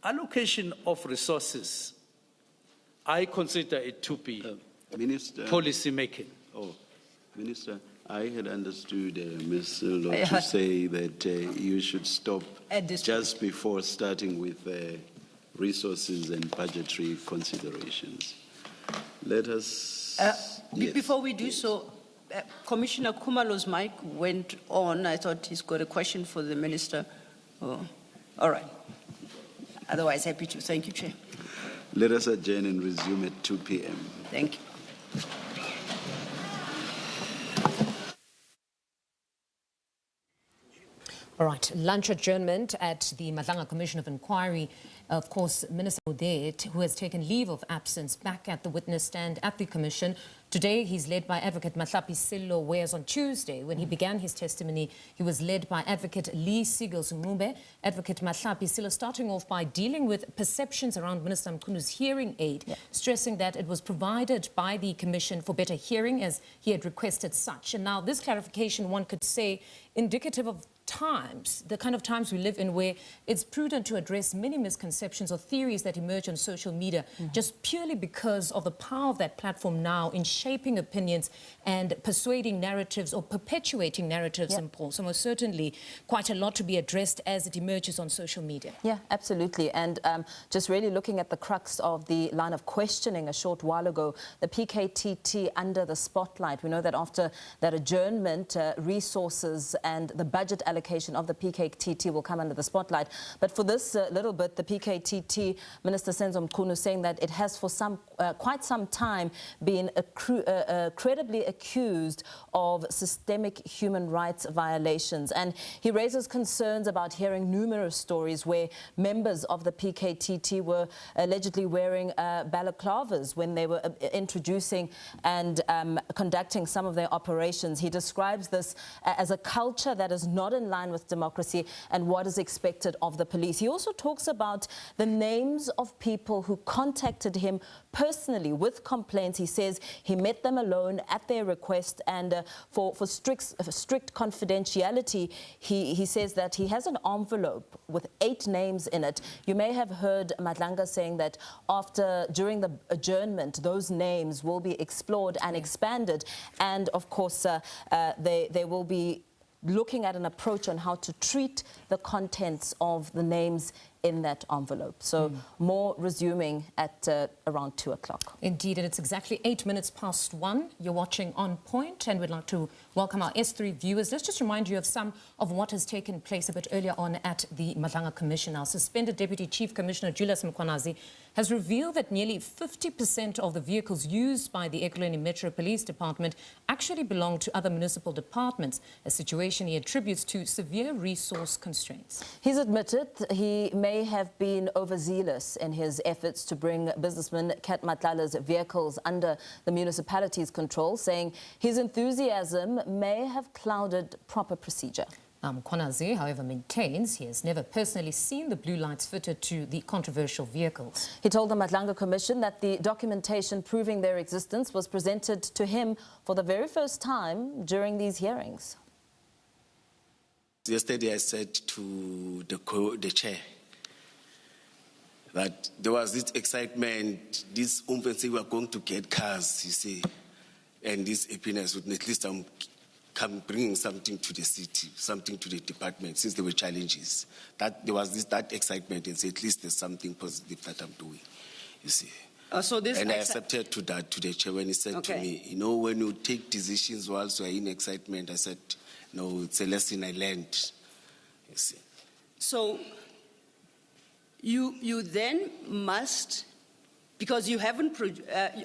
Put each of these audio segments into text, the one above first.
allocation of resources, I consider it to be Minister, policy making. Oh, Minister, I had understood Ms. Lo to say that you should stop just before starting with resources and budgetary considerations. Let us... yes. Before we do so, Commissioner Khumalo's mic went on. I thought he's got a question for the Minister. Oh, all right. Otherwise, happy to. Thank you, Chair. Let us adjourn and resume at 2 p.m. Thank you. All right, lunch adjournment at the Madlanga Commission of Inquiry. Of course, Minister Onceded, who has taken leave of absence, back at the witness stand at the Commission. Today, he's led by Advocate Matlala, whereas on Tuesday, when he began his testimony, he was led by Advocate Lee Sigels-Ngumbe. Advocate Matlala, starting off by dealing with perceptions around Minister Mchunu's hearing aid, stressing that it was provided by the Commission for better hearing, as he had requested such. And now this clarification, one could say, indicative of times, the kind of times we live in, where it's prudent to address many misconceptions or theories that emerge on social media, just purely because of the power of that platform now in shaping opinions and persuading narratives or perpetuating narratives in polls. So most certainly quite a lot to be addressed as it emerges on social media. Yeah, absolutely. And just really looking at the crux of the line of questioning a short while ago, the PKTT under the spotlight. We know that after that adjournment, resources and the budget allocation of the PKTT will come under the spotlight. But for this little bit, the PKTT, Minister Senzo Mchunu, saying that it has for quite some time been credibly accused of systemic human rights violations. And he raises concerns about hearing numerous stories where members of the PKTT were allegedly wearing balaclavas when they were introducing and conducting some of their operations. He describes this as a culture that is not in line with democracy and what is expected of the police. He also talks about the names of people who contacted him personally with complaints. He says he met them alone at their request, and for strict confidentiality, he says that he has an envelope with 8 names in it. You may have heard Madlanga saying that during the adjournment, those names will be explored and expanded, and of course they will be looking at an approach on how to treat the contents of the names in that envelope. So more resuming at around 2 o'clock. Indeed, and it's exactly 8 minutes past 1. You're watching On Point, and we'd like to welcome our S3 viewers. Let's just remind you of some of what has taken place a bit earlier on at the Madlanga Commission. Our suspended Deputy Chief Commissioner Julius Mkhwanazi has revealed that nearly 50% of the vehicles used by the Ekurhuleni Metro Police Department actually belong to other municipal departments, a situation he attributes to severe resource constraints. He's admitted he may have been overzealous in his efforts to bring businessman Kat Matlala's vehicles under the municipality's control, saying his enthusiasm may have clouded proper procedure. Mkhwanazi, however, maintains he has never personally seen the blue lights fitted to the controversial vehicles. He told the Madlanga Commission that the documentation proving their existence was presented to him for the very first time during these hearings. Yesterday I said to the chair that there was this excitement, this say we are going to get cars, you see, and this happiness would at least come bringing something to the city, something to the department, since there were challenges. That there was that excitement, and say at least there's something positive that I'm doing, you see. And I accepted to that to the chair when he said to me, you know, when you take decisions whilst you are in excitement, I said, no, it's a lesson I learned, you see. So you then must, because you haven't,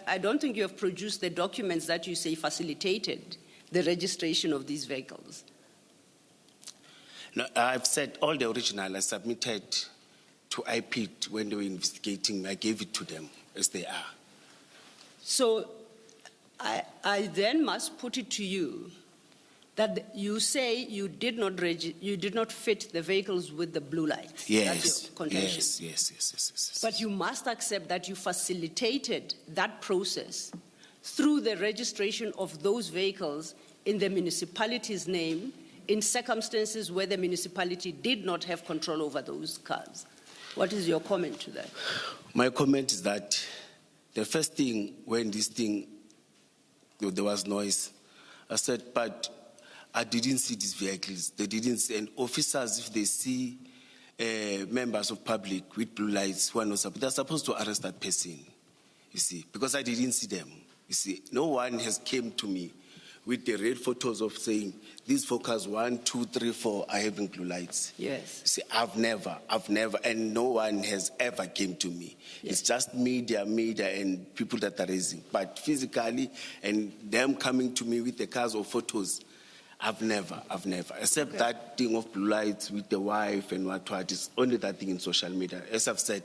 I don't think you have produced the documents that you say facilitated the registration of these vehicles. No, I've said all the original I submitted to IPD when they were investigating. I gave it to them as they are. So I then must put it to you that you say you did not fit the vehicles with the blue lights. Yes, yes. But you must accept that you facilitated that process through the registration of those vehicles in the municipality's name in circumstances where the municipality did not have control over those cars. What is your comment to that? My comment is that the first thing, when there was noise, I said, but I didn't see these vehicles. They didn't see, and officers, if they see members of public with blue lights who are not supposed, they're supposed to arrest that person, you see, because I didn't see them. You see, no one has came to me with the red photos of saying, these focus 1, 2, 3, 4 are having blue lights. Yes. You see, I've never, and no one has ever came to me. Yes. It's just media, and people that are raising. But physically, and them coming to me with the cars or photos, I've never. Except Okay. that thing of blue lights with the wife and what, it's only that thing in social media. As I've said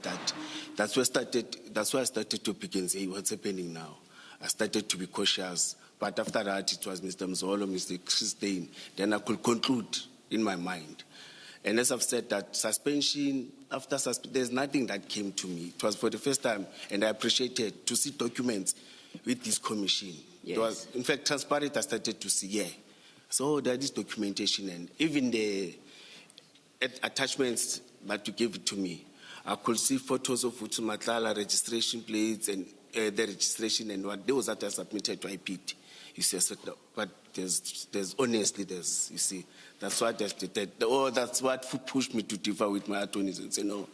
that's why I started to pick and say, what's happening now? I started to be cautious. But after that, it was Mr. Mzolo, Mr. Christine. Then I could conclude in my mind. And as I've said, that suspension, there's nothing that came to me. It was for the first time, and I appreciated to see documents with this commission. Yes. It was, in fact, transparent, I started to see, yeah. So there is documentation, and even the attachments that you gave it to me, I could see photos of Vusi Matlala registration plates and the registration and what those that are submitted to IPT. You see, but there's honestly, you see, that's what that's what pushed me to differ with my attorneys and say, no,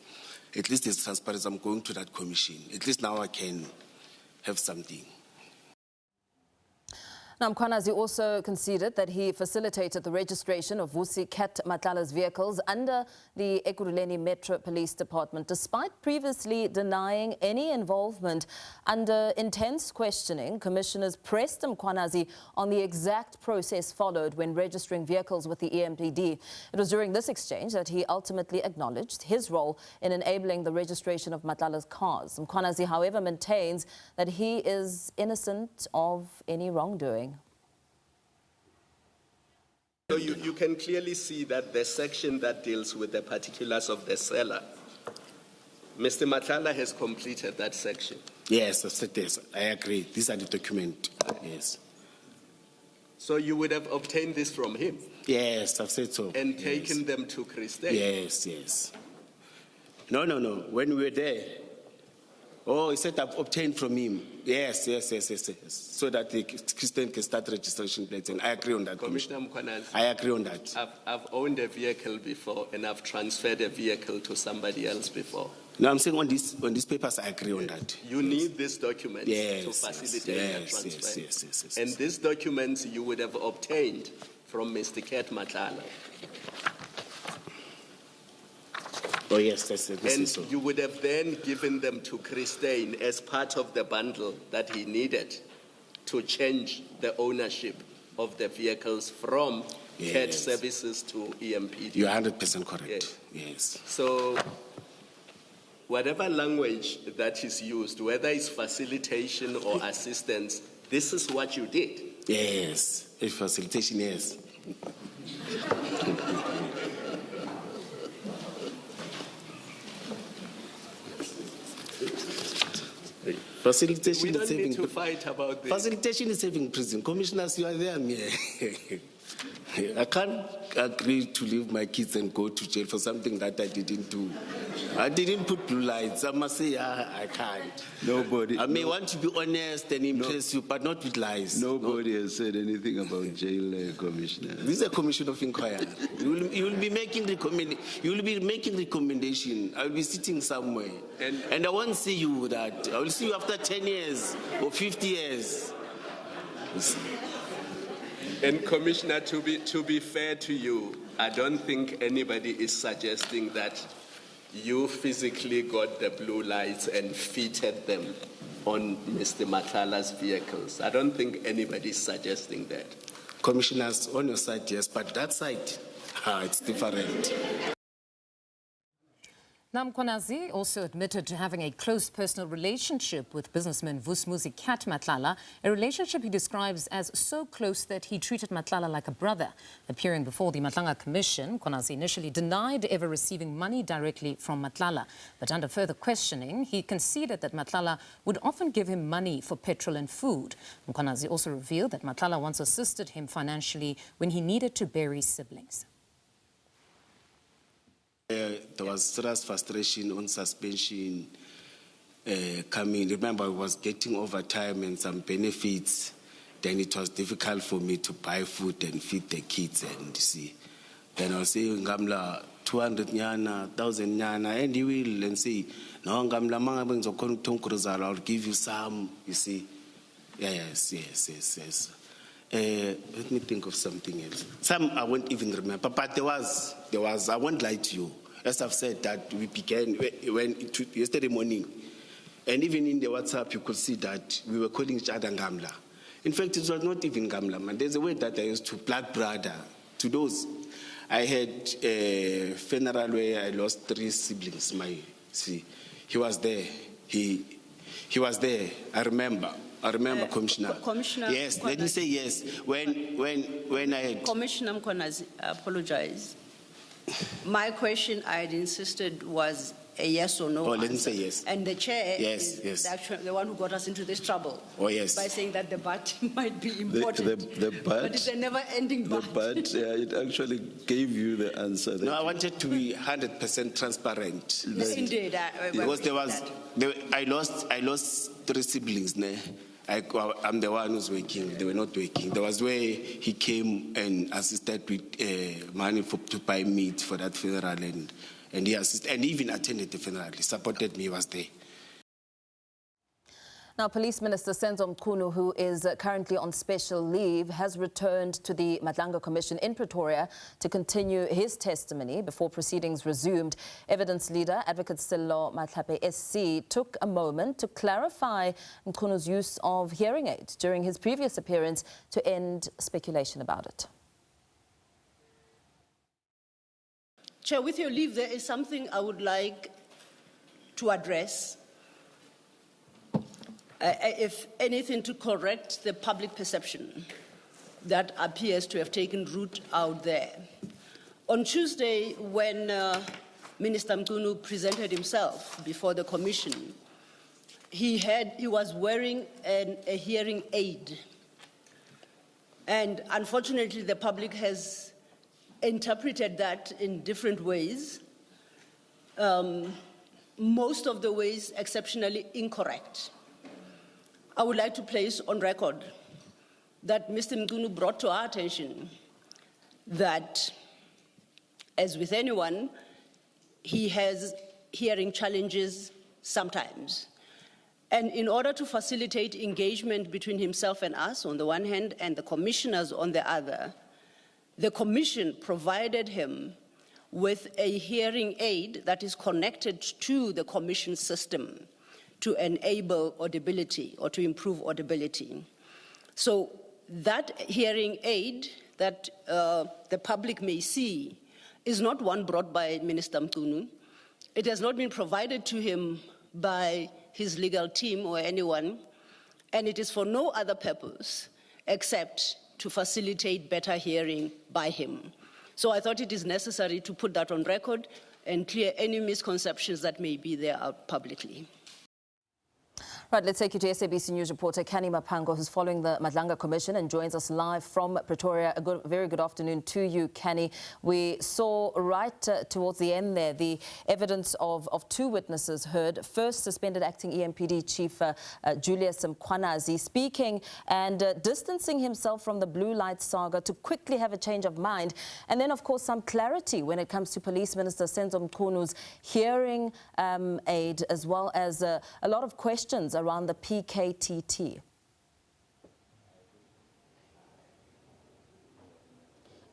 at least it's transparent. I'm going to that commission. At least now I can have something. Now, Mkhwanazi also conceded that he facilitated the registration of Vusi Cat Matlala's vehicles under the Ekurhuleni Metro Police Department, despite previously denying any involvement. Under intense questioning, commissioners pressed Mkhwanazi on the exact process followed when registering vehicles with the EMPD. It was during this exchange that he ultimately acknowledged his role in enabling the registration of Matlala's cars. Mkhwanazi, however, maintains that he is innocent of any wrongdoing. So you can clearly see that the section that deals with the particulars of the seller, Mr. Matlala has completed that section. Yes, I've said this. I agree. These are the documents. Yes. So you would have obtained this from him? Yes, I've said so. And taken them to Christine? Yes. No. When we were there, he said I've obtained from him. Yes. So that the Christian can start registration plates. And I agree on that. Commissioner Mkhwanazi, I agree on that. I've owned a vehicle before and I've transferred a vehicle to somebody else before. No, I'm saying on these papers, I agree on that. You need these documents to facilitate yes, the transfer. Yes. And these documents you would have obtained from Mr. Cat Matlala. Oh, yes, this And is so. you would have then given them to Christine as part of the bundle that he needed to change the ownership of the vehicles from CAT services to EMPD. You're 100% correct. Yes. Yes. So whatever language that is used, whether it's facilitation or assistance, this is what you did. Yes, a facilitation, yes. Facilitation We don't is saving. need to fight about this. Facilitation is saving prison. Commissioners, you are there. I can't agree to leave my kids and go to jail for something that I didn't do. I didn't put blue lights. I must say, I can't. Nobody. I may want to be honest and impress you, but not with lies. Nobody has said anything about jail, Commissioner. This is a commission of inquiry. You will be making recommendation. I will be sitting somewhere, and I won't see you that. I will see you after 10 years or 50 years. And Commissioner, to be fair to you, I don't think anybody is suggesting that you physically got the blue lights and fitted them on Mr. Matlala's vehicles. I don't think anybody is suggesting that. Commissioners, on your side, yes, but that side, it's different. Now, Mkhwanazi also admitted to having a close personal relationship with businessman Vusi Cat Matlala, a relationship he describes as so close that he treated Matlala like a brother. Appearing before the Madlanga Commission, Mkhwanazi initially denied ever receiving money directly from Matlala. But under further questioning, he conceded that Matlala would often give him money for petrol and food. Mkhwanazi also revealed that Matlala once assisted him financially when he needed to bury siblings. There was serious frustration on suspension coming. Remember, I was getting overtime and some benefits. Then it was difficult for me to buy food and feed the kids and see. Then I was saying, Gamla, 200 nyana, 1,000 nyana, and you will, and say, no, Gamla, I'll give you some, you see. Yes. Let me think of something else. Some I won't even remember, but there was, I won't lie to you. As I've said, that we began yesterday morning, and even in the WhatsApp, you could see that we were calling each other Gamla. In fact, it was not even Gamla, man. There's a way that I used to black brother to those. I had a funeral where I lost 3 siblings. He was there. He was there. I remember, Commissioner. Commissioner. Yes, let me say yes. When I had... Commissioner Mkhwanazi, I apologize. My question I had insisted was a yes or no Oh, answer. let me say yes. And the chair Yes, is yes. actually the one who got us into this trouble. Oh, yes. By saying that the BAT might be important. But it's a never-ending BAT. But it actually gave you the answer. No, I wanted to be 100% transparent. Indeed. Because I lost 3 siblings. I'm the one who's working. They were not working. There was where he came and assisted with money to buy meat for that funeral, and he assisted, and even attended the funeral. He supported me. He was there. Now, Police Minister Mchunu, who is currently on special leave, has returned to the Madlanga Commission in Pretoria to continue his testimony before proceedings resumed. Evidence leader, Advocate Sello Matlala SC, took a moment to clarify Mchunu's use of hearing aids during his previous appearance to end speculation about it. Chair, with your leave, there is something I would like to address. If anything, to correct the public perception that appears to have taken root out there. On Tuesday, when Minister Mchunu presented himself before the commission, he was wearing a hearing aid. And unfortunately, the public has interpreted that in different ways, most of the ways exceptionally incorrect. I would like to place on record that Mr. Mchunu brought to our attention that, as with anyone, he has hearing challenges sometimes. And in order to facilitate engagement between himself and us on the one hand and the commissioners on the other, the commission provided him with a hearing aid that is connected to the commission system to enable audibility or to improve audibility. So that hearing aid that the public may see is not one brought by Minister Mchunu. It has not been provided to him by his legal team or anyone, and it is for no other purpose except to facilitate better hearing by him. So I thought it is necessary to put that on record and clear any misconceptions that may be there out publicly. Right, let's take you to SABC News reporter Kani Mapango, who's following the Madlanga Commission and joins us live from Pretoria. Very good afternoon to you, Kani. We saw right towards the end there the evidence of 2 witnesses heard. First, suspended acting EMPD Chief Julius Mkhwanazi speaking and distancing himself from the blue light saga to quickly have a change of mind. And then, of course, some clarity when it comes to Police Minister Mchunu's hearing aid, as well as a lot of questions around the PKTT.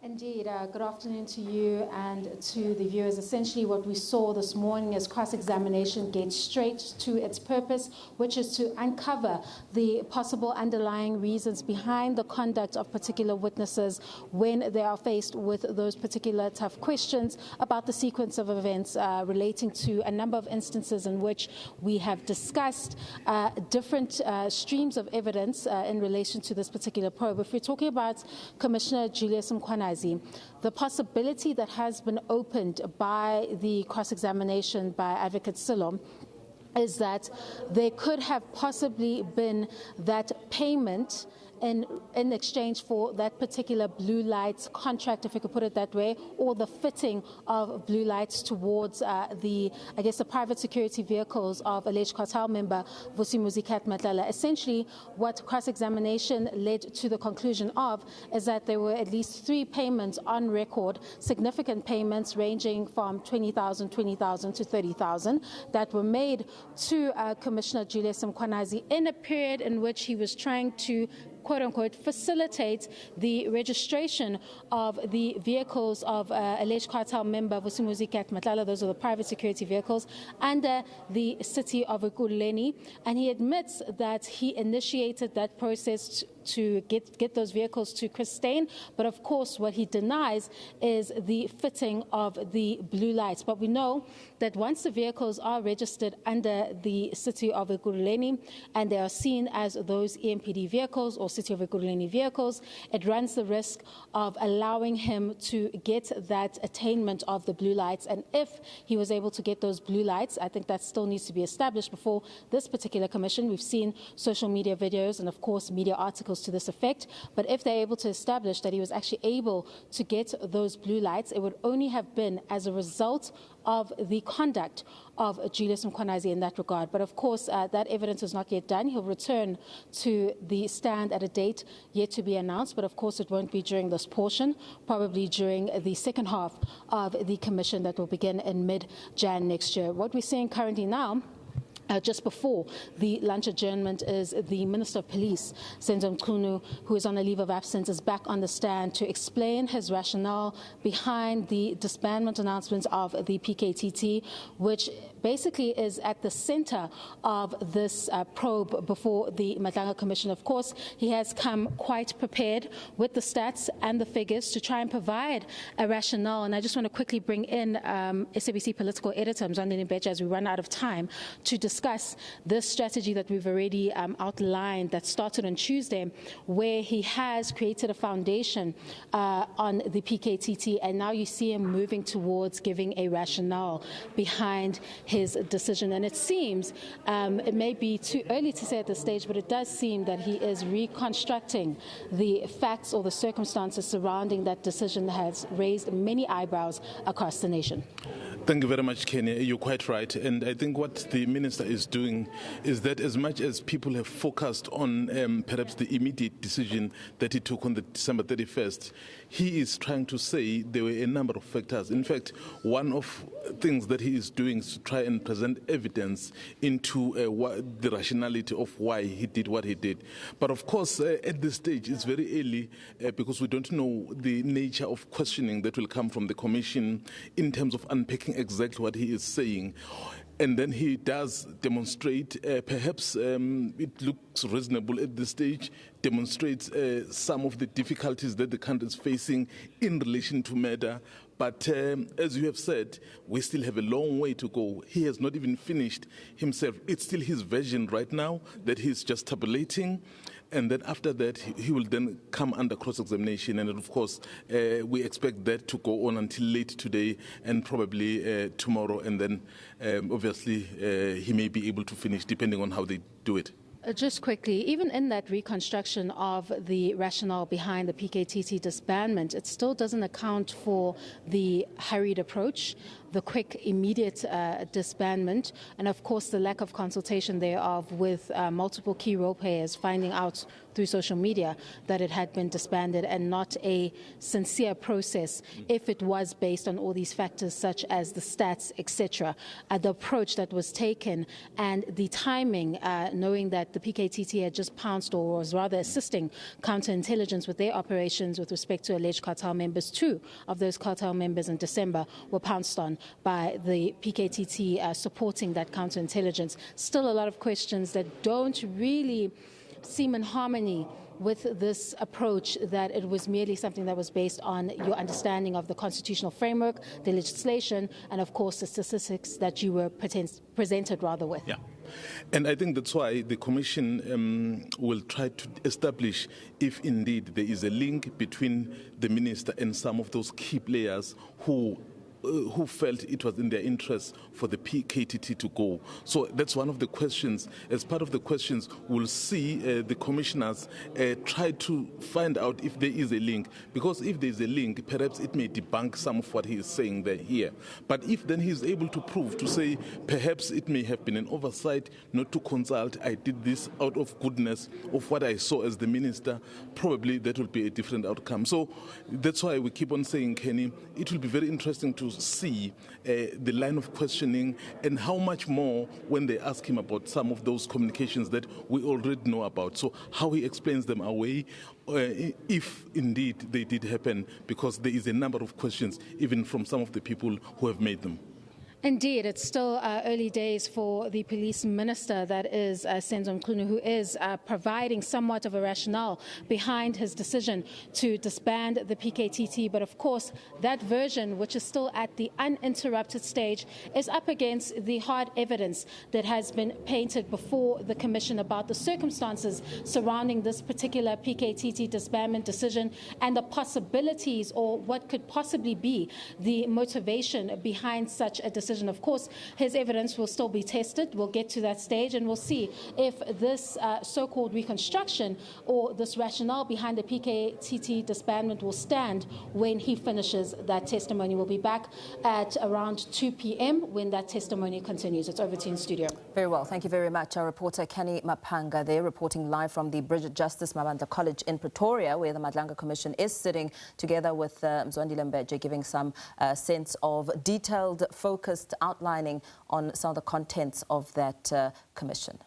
Indeed. Good afternoon to you and to the viewers. Essentially, what we saw this morning is cross-examination gets straight to its purpose, which is to uncover the possible underlying reasons behind the conduct of particular witnesses when they are faced with those particular tough questions about the sequence of events relating to a number of instances in which we have discussed different streams of evidence in relation to this particular probe. If we're talking about Commissioner Julius Mkhwanazi, the possibility that has been opened by the cross-examination by Advocate Sello is that there could have possibly been that payment in exchange for that particular blue lights contract, if we could put it that way, or the fitting of blue lights towards the private security vehicles of alleged cartel member Vusi Matlala. Essentially, what cross-examination led to the conclusion of is that there were at least 3 payments on record, significant payments ranging from 20,000 to 30,000 that were made to Commissioner Julius Mkhwanazi in a period in which he was trying to quote-unquote facilitate the registration of the vehicles of alleged cartel member Vusi Matlala. Those are the private security vehicles under the city of Ekurhuleni, and he admits that he initiated that process to get those vehicles to Christine, but of course what he denies is the fitting of the blue lights. But we know that once the vehicles are registered under the city of Ekurhuleni and they are seen as those EMPD vehicles or city of Ekurhuleni vehicles, it runs the risk of allowing him to get that attainment of the blue lights. And if he was able to get those blue lights, I think that still needs to be established before this particular commission. We've seen social media videos and of course media articles to this effect, but if they're able to establish that he was actually able to get those blue lights, it would only have been as a result of the conduct of Julius Mkhwanazi in that regard. But of course, that evidence is not yet done. He'll return to the stand at a date yet to be announced, but of course it won't be during this portion, probably during the second half of the commission that will begin in mid-Jan next year. What we're seeing currently now, just before the lunch adjournment, is the Minister of Police, Mchunu, who is on a leave of absence, is back on the stand to explain his rationale behind the disbandment announcements of the PKTT, which basically is at the center of this probe before the Madlanga Commission. Of course, he has come quite prepared with the stats and the figures to try and provide a rationale. And I just want to quickly bring in SABC political editor Mzandeni Beja as we run out of time to discuss this strategy that we've already outlined that started on Tuesday, where he has created a foundation on the PKTT, and now you see him moving towards giving a rationale behind his decision. And it seems, it may be too early to say at this stage, but it does seem that he is reconstructing the facts or the circumstances surrounding that decision that has raised many eyebrows across the nation. Thank you very much, Kenny. You're quite right. And I think what the minister is doing is that as much as people have focused on perhaps the immediate decision that he took on the December 31st, he is trying to say there were a number of factors. In fact, one of things that he is doing is to try and present evidence into the rationality of why he did what he did. But of course, at this stage, it's very early because we don't know the nature of questioning that will come from the commission in terms of unpacking exactly what he is saying. And then he does demonstrate, perhaps it looks reasonable at this stage, demonstrates some of the difficulties that the country is facing in relation to murder. But as you have said, we still have a long way to go. He has not even finished himself. It's still his version right now that he's just tabulating. And then after that, he will then come under cross-examination. And of course, we expect that to go on until late today and probably tomorrow. And then obviously, he may be able to finish depending on how they do it. Just quickly, even in that reconstruction of the rationale behind the PKTT disbandment, it still doesn't account for the hurried approach, the quick, immediate disbandment, and of course the lack of consultation thereof with multiple key role players finding out through social media that it had been disbanded, and not a sincere process if it was based on all these factors such as the stats, etc. The approach that was taken and the timing, knowing that the PKTT had just pounced, or was rather assisting counterintelligence with their operations with respect to alleged cartel members. 2 of those cartel members in December were pounced on by the PKTT supporting that counterintelligence. Still a lot of questions that don't really seem in harmony with this approach, that it was merely something that was based on your understanding of the constitutional framework, the legislation, and of course the statistics that you were presented rather with. Yeah. And I think that's why the Commission will try to establish if indeed there is a link between the minister and some of those key players who who felt it was in their interest for the PKTT to go. So that's one of the questions. As part of the questions, we'll see the commissioners try to find out if there is a link, because if there is a link, perhaps it may debunk some of what he is saying there here. But if then he is able to prove, to say perhaps it may have been an oversight not to consult, I did this out of goodness of what I saw as the minister, probably that will be a different outcome. So that's why we keep on saying, Kenny, it will be very interesting to see the line of questioning and how much more when they ask him about some of those communications that we already know about. So how he explains them away, if indeed they did happen, because there is a number of questions even from some of the people who have made them. Indeed, it's still early days for the police minister, that is Senzo Mchunu, who is providing somewhat of a rationale behind his decision to disband the PKTT. But of course, that version, which is still at the uninterrupted stage, is up against the hard evidence that has been painted before the commission about the circumstances surrounding this particular PKTT disbandment decision and the possibilities, or what could possibly be the motivation behind such a decision. Of course, his evidence will still be tested. We'll get to that stage and we'll see if this so-called reconstruction or this rationale behind the PKTT disbandment will stand when he finishes that testimony. We'll be back at around 2 p.m. when that testimony continues. It's over to you in studio. Very well. Thank you very much. Our reporter Kenny Mapanga there, reporting live from the Bridget Justice Mabandla College in Pretoria, where the Madlanga Commission is sitting together with Mzwandile Mbeje, giving some sense of detailed, focused outlining on some of the contents of that commission.